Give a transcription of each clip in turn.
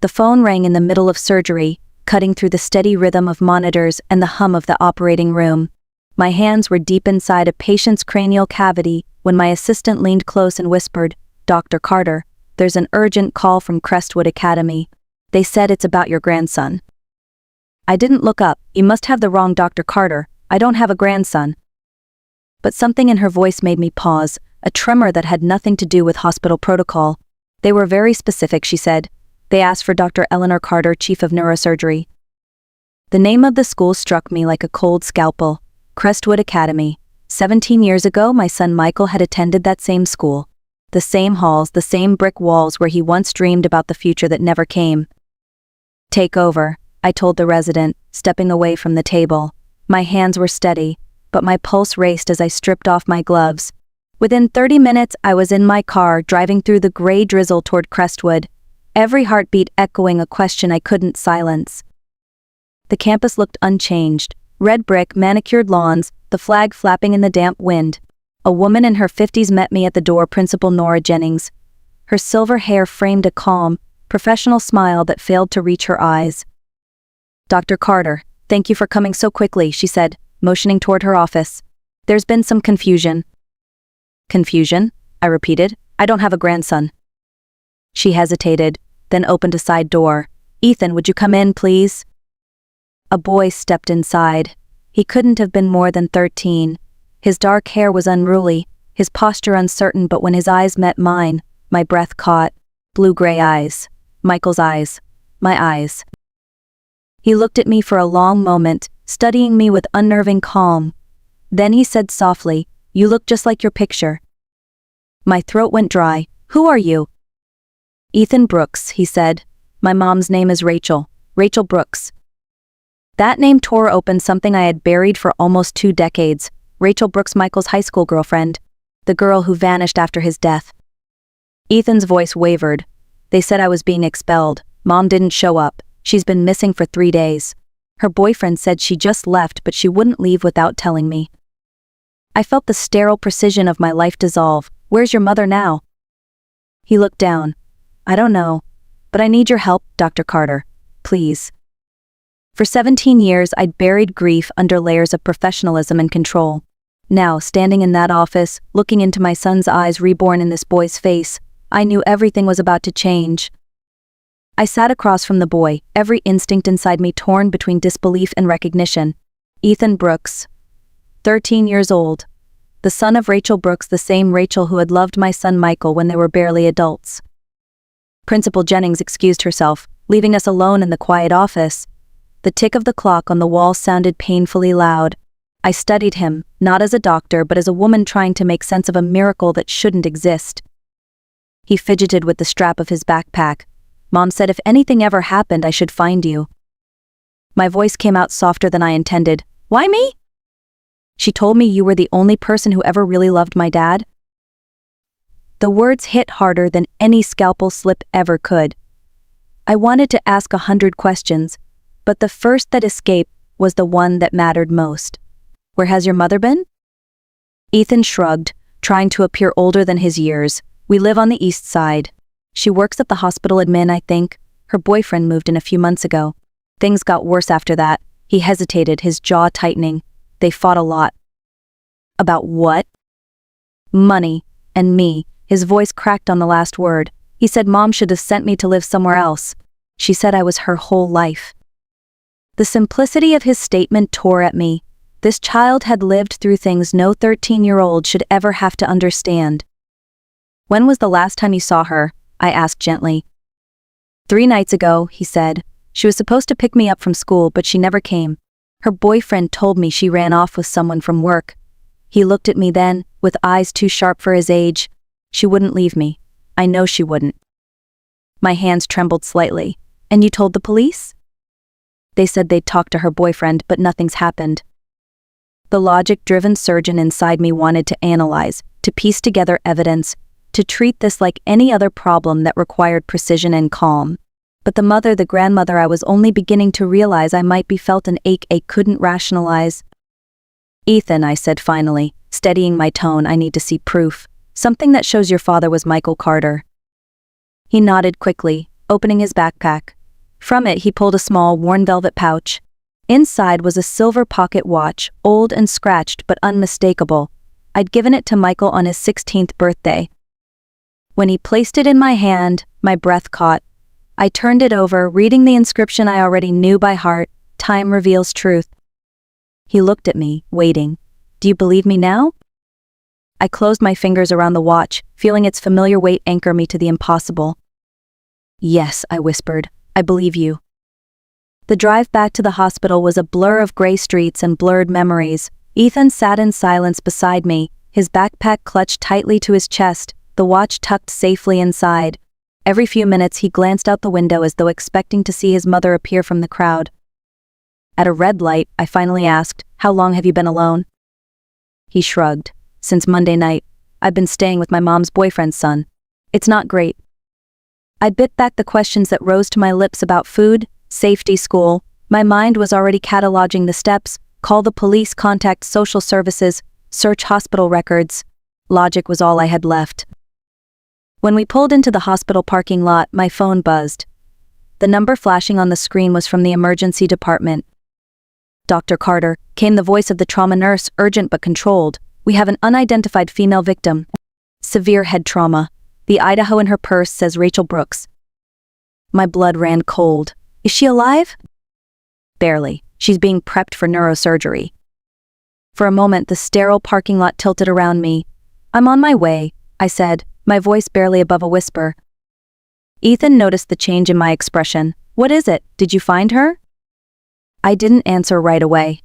The phone rang in the middle of surgery, cutting through the steady rhythm of monitors and the hum of the operating room. My hands were deep inside a patient's cranial cavity when my assistant leaned close and whispered, "Dr. Carter, there's an urgent call from Crestwood Academy. They said it's about your grandson." I didn't look up. "You must have the wrong Dr. Carter. I don't have a grandson." But something in her voice made me pause, a tremor that had nothing to do with hospital protocol. "They were very specific," she said. "They asked for Dr. Eleanor Carter, chief of neurosurgery." The name of the school struck me like a cold scalpel. Crestwood Academy. 17 years ago, my son Michael had attended that same school. The same halls, the same brick walls where he once dreamed about the future that never came. "Take over," I told the resident, stepping away from the table. My hands were steady, but my pulse raced as I stripped off my gloves. Within 30 minutes, I was in my car, driving through the gray drizzle toward Crestwood, every heartbeat echoing a question I couldn't silence. The campus looked unchanged. Red brick, manicured lawns, the flag flapping in the damp wind. A woman in her 50s met me at the door, Principal Nora Jennings. Her silver hair framed a calm, professional smile that failed to reach her eyes. "Dr. Carter, thank you for coming so quickly," she said, motioning toward her office. "There's been some confusion." "Confusion?" I repeated. "I don't have a grandson." She hesitated, then opened a side door. "Ethan, would you come in, please?" A boy stepped inside. He couldn't have been more than 13. His dark hair was unruly, his posture uncertain, but when his eyes met mine, my breath caught. Blue-gray eyes. Michael's eyes. My eyes. He looked at me for a long moment, studying me with unnerving calm. Then he said softly, "You look just like your picture." My throat went dry. "Who are you?" "Ethan Brooks," he said. "My mom's name is Rachel. Rachel Brooks." That name tore open something I had buried for almost 2 decades. Rachel Brooks, Michael's high school girlfriend. The girl who vanished after his death. Ethan's voice wavered. "They said I was being expelled. Mom didn't show up. She's been missing for 3 days. Her boyfriend said she just left, but she wouldn't leave without telling me." I felt the sterile precision of my life dissolve. "Where's your mother now?" He looked down. "I don't know. But I need your help, Dr. Carter. Please." For 17 years, I'd buried grief under layers of professionalism and control. Now, standing in that office, looking into my son's eyes reborn in this boy's face, I knew everything was about to change. I sat across from the boy, every instinct inside me torn between disbelief and recognition. Ethan Brooks. 13 years old. The son of Rachel Brooks, the same Rachel who had loved my son Michael when they were barely adults. Principal Jennings excused herself, leaving us alone in the quiet office. The tick of the clock on the wall sounded painfully loud. I studied him, not as a doctor but as a woman trying to make sense of a miracle that shouldn't exist. He fidgeted with the strap of his backpack. "Mom said if anything ever happened I should find you." My voice came out softer than I intended. "Why me?" "She told me you were the only person who ever really loved my dad." The words hit harder than any scalpel slip ever could. I wanted to ask 100 questions, but the first that escaped was the one that mattered most. "Where has your mother been?" Ethan shrugged, trying to appear older than his years. "We live on the east side. She works at the hospital admin, I think. Her boyfriend moved in a few months ago. Things got worse after that." He hesitated, his jaw tightening. "They fought a lot." "About what?" "Money. And me." His voice cracked on the last word. He said Mom should have sent me to live somewhere else. She said I was her whole life. The simplicity of his statement tore at me. This child had lived through things no 13-year-old should ever have to understand. "When was the last time you saw her?" I asked gently. 3 nights ago, he said. "She was supposed to pick me up from school, but she never came. Her boyfriend told me she ran off with someone from work." He looked at me then, with eyes too sharp for his age. "She wouldn't leave me. I know she wouldn't." My hands trembled slightly. "And you told the police?" "They said they'd talked to her boyfriend, but nothing's happened." The logic-driven surgeon inside me wanted to analyze, to piece together evidence, to treat this like any other problem that required precision and calm. But the mother, the grandmother, I was only beginning to realize I might be felt an ache I couldn't rationalize. "Ethan," I said finally, steadying my tone, "I need to see proof. Something that shows your father was Michael Carter." He nodded quickly. opening his backpack. From it, he pulled a small, worn velvet pouch. Inside was a silver pocket watch, old and scratched but unmistakable. I'd given it to Michael on his 16th birthday. When he placed it in my hand, my breath caught. I turned it over, reading the inscription I already knew by heart, "Time reveals truth." He looked at me, waiting. "Do you believe me now?" I closed my fingers around the watch, feeling its familiar weight anchor me to the impossible. "Yes," I whispered, "I believe you." The drive back to the hospital was a blur of gray streets and blurred memories. Ethan sat in silence beside me, his backpack clutched tightly to his chest, the watch tucked safely inside. Every few minutes he glanced out the window as though expecting to see his mother appear from the crowd. At a red light, I finally asked, "How long have you been alone?" He shrugged. "Since Monday night. I've been staying with my mom's boyfriend's son. It's not great." I bit back the questions that rose to my lips about food, safety, school. My mind was already cataloging the steps: call the police, contact social services, search hospital records. Logic was all I had left. When we pulled into the hospital parking lot, my phone buzzed. The number flashing on the screen was from the emergency department. "Dr. Carter," came the voice of the trauma nurse, urgent but controlled. "We have an unidentified female victim. Severe head trauma. The Idaho in her purse says Rachel Brooks." My blood ran cold. "Is she alive?" "Barely. She's being prepped for neurosurgery." For a moment, the sterile parking lot tilted around me. "I'm on my way," I said, my voice barely above a whisper. Ethan noticed the change in my expression. "What is it? Did you find her?" I didn't answer right away.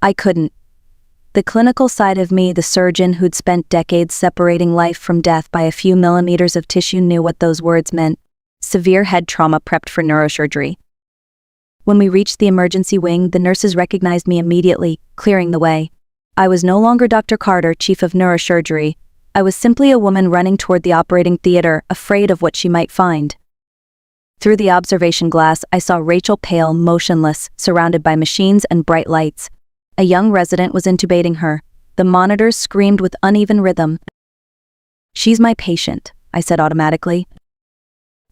I couldn't. The clinical side of me, the surgeon who'd spent decades separating life from death by a few millimeters of tissue, knew what those words meant. Severe head trauma, prepped for neurosurgery. When we reached the emergency wing, the nurses recognized me immediately, clearing the way. I was no longer Dr. Carter, chief of neurosurgery. I was simply a woman running toward the operating theater, afraid of what she might find. Through the observation glass, I saw Rachel, pale, motionless, surrounded by machines and bright lights. A young resident was intubating her. The monitors screamed with uneven rhythm. "She's my patient," I said automatically.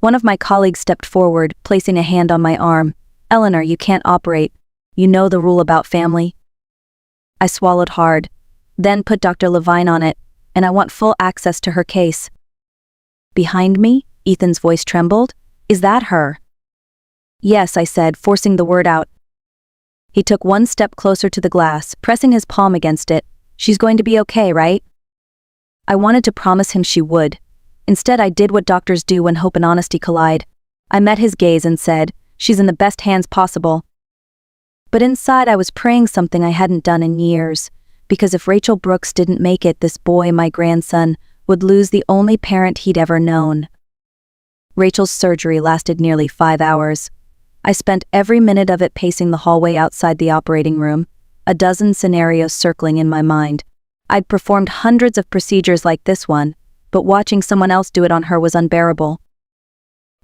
One of my colleagues stepped forward, placing a hand on my arm. "Eleanor, you can't operate. You know the rule about family." I swallowed hard, then put Dr. Levine on it, and I want full access to her case. "Behind me?" Ethan's voice trembled. "Is that her?" "Yes," I said, forcing the word out. He took one step closer to the glass, pressing his palm against it. "She's going to be okay, right?" I wanted to promise him she would. Instead, I did what doctors do when hope and honesty collide. I met his gaze and said, "She's in the best hands possible." But inside, I was praying something I hadn't done in years, because if Rachel Brooks didn't make it, this boy, my grandson, would lose the only parent he'd ever known. Rachel's surgery lasted nearly 5 hours. I spent every minute of it pacing the hallway outside the operating room, a dozen scenarios circling in my mind. I'd performed hundreds of procedures like this one, but watching someone else do it on her was unbearable.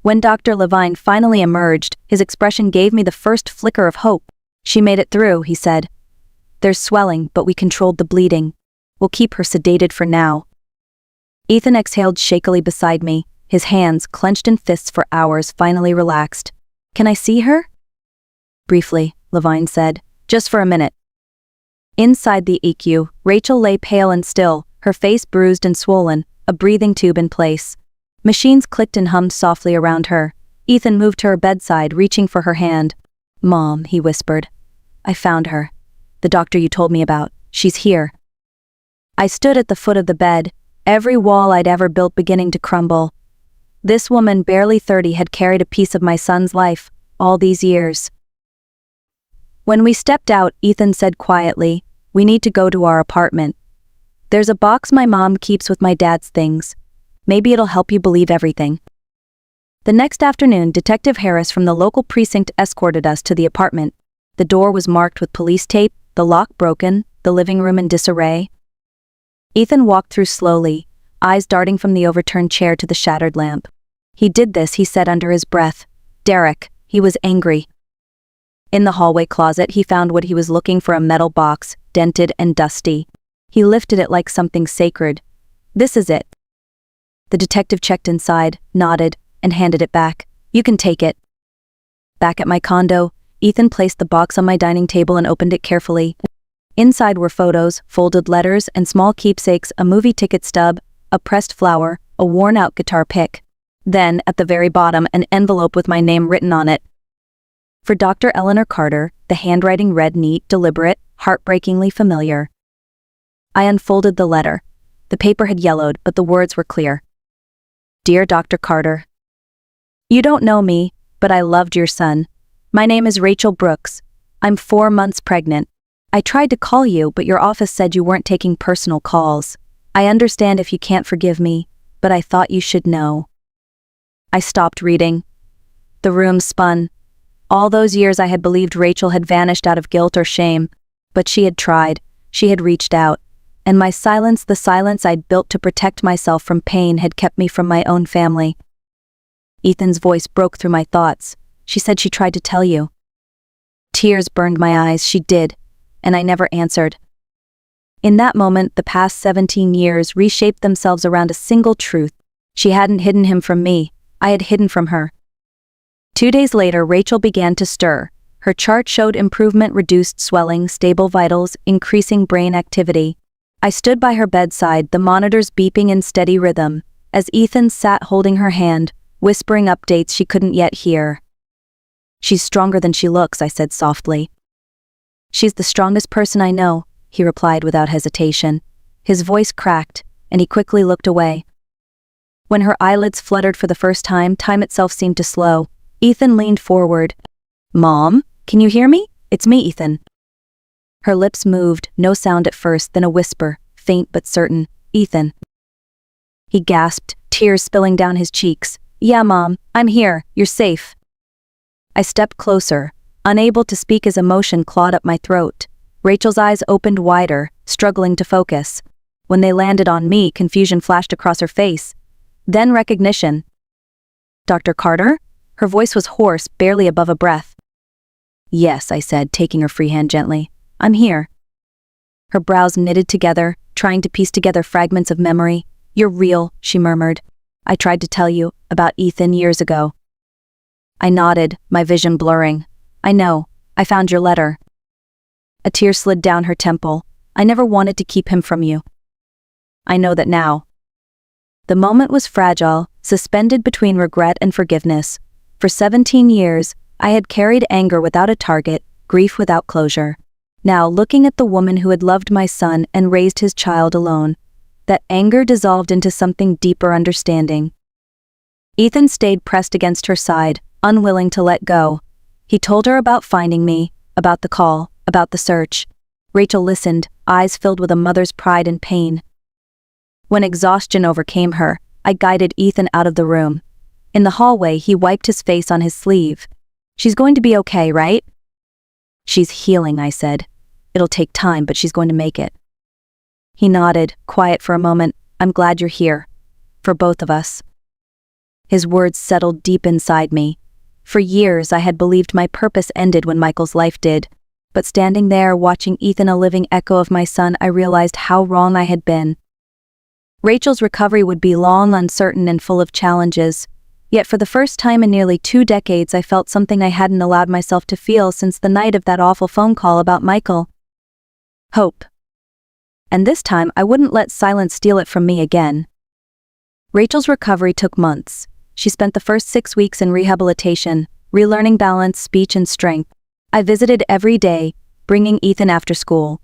When Dr. Levine finally emerged, his expression gave me the first flicker of hope. "She made it through," he said. "There's swelling, but we controlled the bleeding. We'll keep her sedated for now." Ethan exhaled shakily beside me, his hands, clenched in fists for hours, finally relaxed. "Can I see her?" "Briefly," Levine said. "Just for a minute." Inside the EQ, Rachel lay pale and still, her face bruised and swollen, a breathing tube in place. Machines clicked and hummed softly around her. Ethan moved to her bedside, reaching for her hand. "Mom," he whispered. "I found her. The doctor you told me about. She's here." I stood at the foot of the bed, every wall I'd ever built beginning to crumble. This woman, barely 30, had carried a piece of my son's life, all these years. When we stepped out, Ethan said quietly, "We need to go to our apartment. There's a box my mom keeps with my dad's things. Maybe it'll help you believe everything." The next afternoon, Detective Harris from the local precinct escorted us to the apartment. The door was marked with police tape, the lock broken, the living room in disarray. Ethan walked through slowly, eyes darting from the overturned chair to the shattered lamp. "He did this," he said under his breath. "Derek." He was angry. In the hallway closet, he found what he was looking for, a metal box, dented and dusty. He lifted it like something sacred. "This is it." The detective checked inside, nodded, and handed it back. You can take it. Back at my condo, Ethan placed the box on my dining table and opened it carefully. Inside were photos, folded letters, and small keepsakes, a movie ticket stub, a pressed flower, a worn-out guitar pick. Then, at the very bottom, an envelope with my name written on it. For Dr. Eleanor Carter, the handwriting read neat, deliberate, heartbreakingly familiar. I unfolded the letter. The paper had yellowed, but the words were clear. Dear Dr. Carter, you don't know me, but I loved your son. My name is Rachel Brooks. I'm 4 months pregnant. I tried to call you, but your office said you weren't taking personal calls. I understand if you can't forgive me, but I thought you should know. I stopped reading. The room spun. All those years I had believed Rachel had vanished out of guilt or shame, but she had tried, she had reached out, and my silence, the silence I'd built to protect myself from pain, had kept me from my own family. Ethan's voice broke through my thoughts. She said she tried to tell you. Tears burned my eyes. She did, and I never answered. In that moment, the past 17 years reshaped themselves around a single truth. She hadn't hidden him from me. I had hidden from her. 2 days later, Rachel began to stir. Her chart showed improvement, reduced swelling, stable vitals, increasing brain activity. I stood by her bedside, the monitors beeping in steady rhythm, as Ethan sat holding her hand, whispering updates she couldn't yet hear. She's stronger than she looks, I said softly. She's the strongest person I know, he replied without hesitation. His voice cracked, and he quickly looked away. When her eyelids fluttered for the first time, time itself seemed to slow. Ethan leaned forward. Mom, can you hear me? It's me, Ethan. Her lips moved, no sound at first, then a whisper, faint but certain. Ethan. He gasped, tears spilling down his cheeks. Yeah, Mom, I'm here, you're safe. I stepped closer, unable to speak as emotion clawed up my throat. Rachel's eyes opened wider, struggling to focus. When they landed on me, confusion flashed across her face. Then recognition. Dr. Carter? Her voice was hoarse, barely above a breath. Yes, I said, taking her free hand gently. I'm here. Her brows knitted together, trying to piece together fragments of memory. You're real, she murmured. I tried to tell you about Ethan years ago. I nodded, my vision blurring. I know. I found your letter. A tear slid down her temple. I never wanted to keep him from you. I know that now. The moment was fragile, suspended between regret and forgiveness. For 17 years, I had carried anger without a target, grief without closure. Now, looking at the woman who had loved my son and raised his child alone, that anger dissolved into something deeper, understanding. Ethan stayed pressed against her side, unwilling to let go. He told her about finding me, about the call, about the search. Rachel listened, eyes filled with a mother's pride and pain. When exhaustion overcame her, I guided Ethan out of the room. In the hallway, he wiped his face on his sleeve. She's going to be okay, right? She's healing, I said. It'll take time, but she's going to make it. He nodded, quiet for a moment. I'm glad you're here. For both of us. His words settled deep inside me. For years, I had believed my purpose ended when Michael's life did. But standing there, watching Ethan, a living echo of my son, I realized how wrong I had been. Rachel's recovery would be long, uncertain, and full of challenges. Yet for the first time in nearly 2 decades, I felt something I hadn't allowed myself to feel since the night of that awful phone call about Michael. Hope. And this time, I wouldn't let silence steal it from me again. Rachel's recovery took months. She spent the first 6 weeks in rehabilitation, relearning balance, speech, and strength. I visited every day, bringing Ethan after school.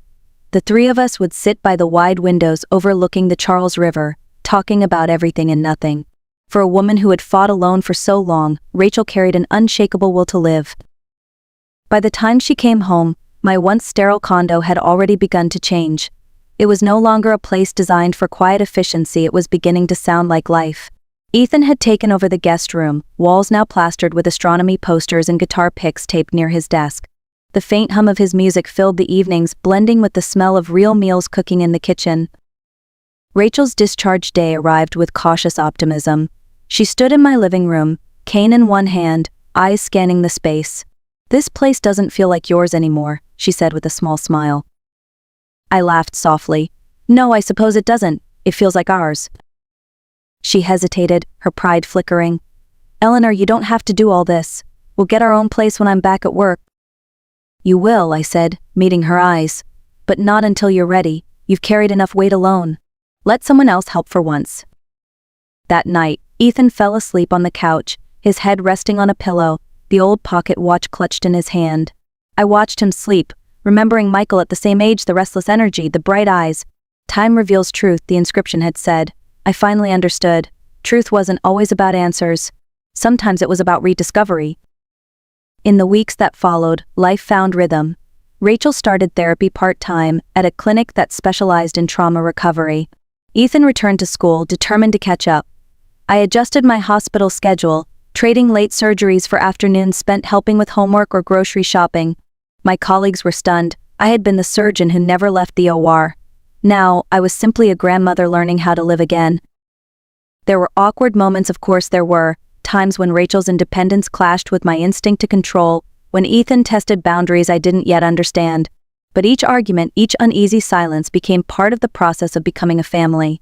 The 3 of us would sit by the wide windows overlooking the Charles River, talking about everything and nothing. For a woman who had fought alone for so long, Rachel carried an unshakable will to live. By the time she came home, my once sterile condo had already begun to change. It was no longer a place designed for quiet efficiency, it was beginning to sound like life. Ethan had taken over the guest room, walls now plastered with astronomy posters and guitar picks taped near his desk. The faint hum of his music filled the evenings, blending with the smell of real meals cooking in the kitchen. Rachel's discharge day arrived with cautious optimism. She stood in my living room, cane in one hand, eyes scanning the space. This place doesn't feel like yours anymore, she said with a small smile. I laughed softly. No, I suppose it doesn't. It feels like ours. She hesitated, her pride flickering. "Eleanor, you don't have to do all this. We'll get our own place when I'm back at work." "You will," I said, meeting her eyes. "But not until you're ready. You've carried enough weight alone. Let someone else help for once." That night, Ethan fell asleep on the couch, his head resting on a pillow, the old pocket watch clutched in his hand. I watched him sleep, remembering Michael at the same age, the restless energy, the bright eyes. "Time reveals truth," the inscription had said. I finally understood. Truth wasn't always about answers. Sometimes it was about rediscovery. In the weeks that followed, life found rhythm. Rachel started therapy part-time at a clinic that specialized in trauma recovery. Ethan returned to school, determined to catch up. I adjusted my hospital schedule, trading late surgeries for afternoons spent helping with homework or grocery shopping. My colleagues were stunned. I had been the surgeon who never left the OR. Now, I was simply a grandmother learning how to live again. There were awkward moments, of course there were, times when Rachel's independence clashed with my instinct to control, when Ethan tested boundaries I didn't yet understand. But each argument, each uneasy silence became part of the process of becoming a family.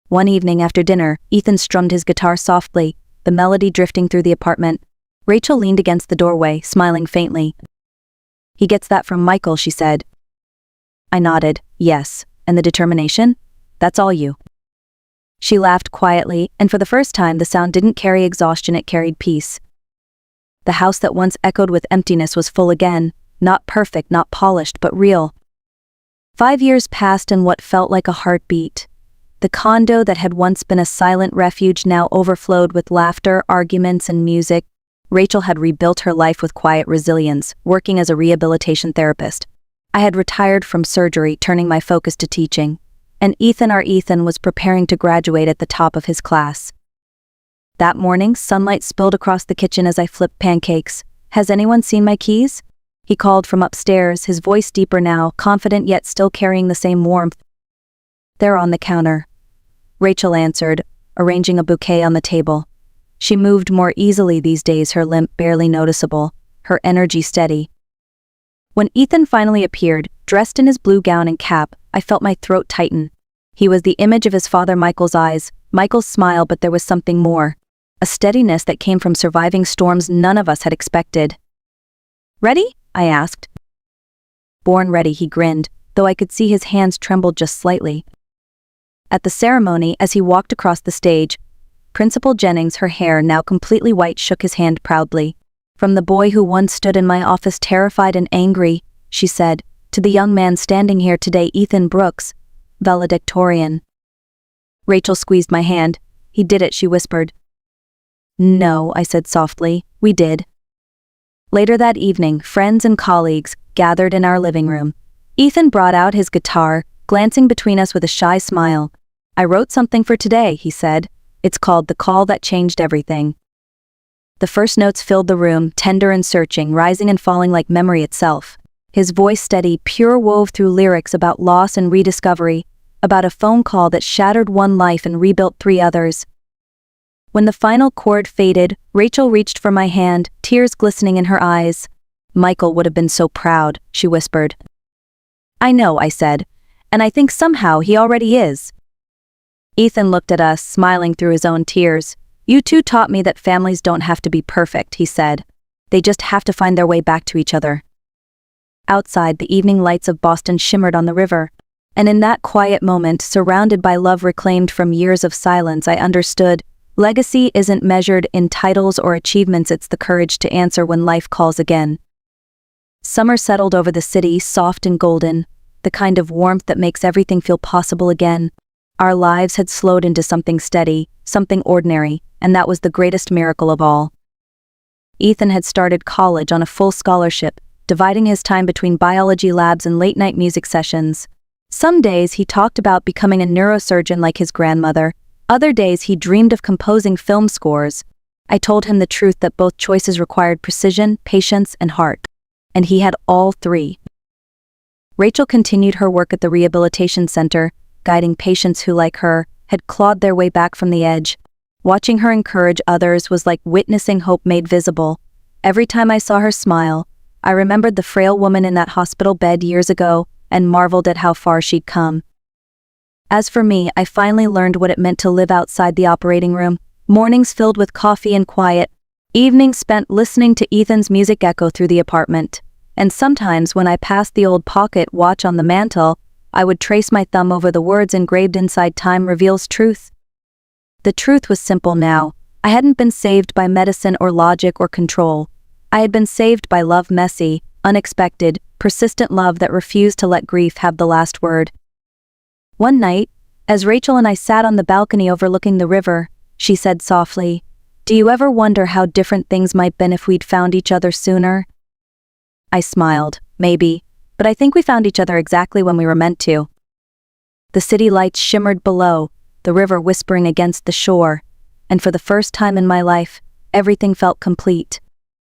One evening after dinner, Ethan strummed his guitar softly, the melody drifting through the apartment. Rachel leaned against the doorway, smiling faintly. "He gets that from Michael," she said. I nodded, yes. "And the determination? That's all you." She laughed quietly, and for the first time the sound didn't carry exhaustion, it carried peace. The house that once echoed with emptiness was full again, not perfect, not polished, but real. 5 years passed in what felt like a heartbeat. The condo that had once been a silent refuge now overflowed with laughter, arguments, and music. Rachel had rebuilt her life with quiet resilience, working as a rehabilitation therapist. I had retired from surgery, turning my focus to teaching. And Ethan, our Ethan, was preparing to graduate at the top of his class. That morning, sunlight spilled across the kitchen as I flipped pancakes. "Has anyone seen my keys?" He called from upstairs, his voice deeper now, confident yet still carrying the same warmth. "They're on the counter," Rachel answered, arranging a bouquet on the table. She moved more easily these days, her limp barely noticeable, her energy steady. When Ethan finally appeared, dressed in his blue gown and cap, I felt my throat tighten. He was the image of his father Michael's eyes, Michael's smile, but there was something more. A steadiness that came from surviving storms none of us had expected. "Ready?" I asked. "Born ready," he grinned, though I could see his hands trembled just slightly. At the ceremony, as he walked across the stage, Principal Jennings, her hair now completely white, shook his hand proudly. "From the boy who once stood in my office terrified and angry," she said, "to the young man standing here today, Ethan Brooks, valedictorian." Rachel squeezed my hand. "He did it," she whispered. "No," I said softly, "we did." Later that evening, friends and colleagues gathered in our living room. Ethan brought out his guitar, glancing between us with a shy smile. "I wrote something for today," he said. "It's called The Call That Changed Everything." The first notes filled the room, tender and searching, rising and falling like memory itself. His voice steady, pure, wove through lyrics about loss and rediscovery, about a phone call that shattered one life and rebuilt 3 others. When the final chord faded, Rachel reached for my hand, tears glistening in her eyes. "Michael would have been so proud," she whispered. "I know," I said, "and I think somehow he already is." Ethan looked at us, smiling through his own tears. "You two taught me that families don't have to be perfect," he said. "They just have to find their way back to each other." Outside, the evening lights of Boston shimmered on the river. And in that quiet moment, surrounded by love reclaimed from years of silence, I understood. Legacy isn't measured in titles or achievements, it's the courage to answer when life calls again. Summer settled over the city, soft and golden, the kind of warmth that makes everything feel possible again. Our lives had slowed into something steady, something ordinary, and that was the greatest miracle of all. Ethan had started college on a full scholarship, dividing his time between biology labs and late-night music sessions. Some days he talked about becoming a neurosurgeon like his grandmother. Other days he dreamed of composing film scores. I told him the truth that both choices required precision, patience, and heart. And he had all 3. Rachel continued her work at the rehabilitation center, guiding patients who, like her, had clawed their way back from the edge. Watching her encourage others was like witnessing hope made visible. Every time I saw her smile, I remembered the frail woman in that hospital bed years ago and marveled at how far she'd come. As for me, I finally learned what it meant to live outside the operating room, Mornings filled with coffee and quiet, evenings spent listening to Ethan's music echo through the apartment. And sometimes when I passed the old pocket watch on the mantel, I would trace my thumb over the words engraved inside "Time reveals truth." The truth was simple now. I hadn't been saved by medicine or logic or control. I had been saved by love, messy, unexpected, persistent love that refused to let grief have the last word. One night, as Rachel and I sat on the balcony overlooking the river, she said softly, "Do you ever wonder how different things might been if we'd found each other sooner?" I smiled, maybe, but I think we found each other exactly when we were meant to. The city lights shimmered below, the river whispering against the shore, and for the first time in my life, everything felt complete.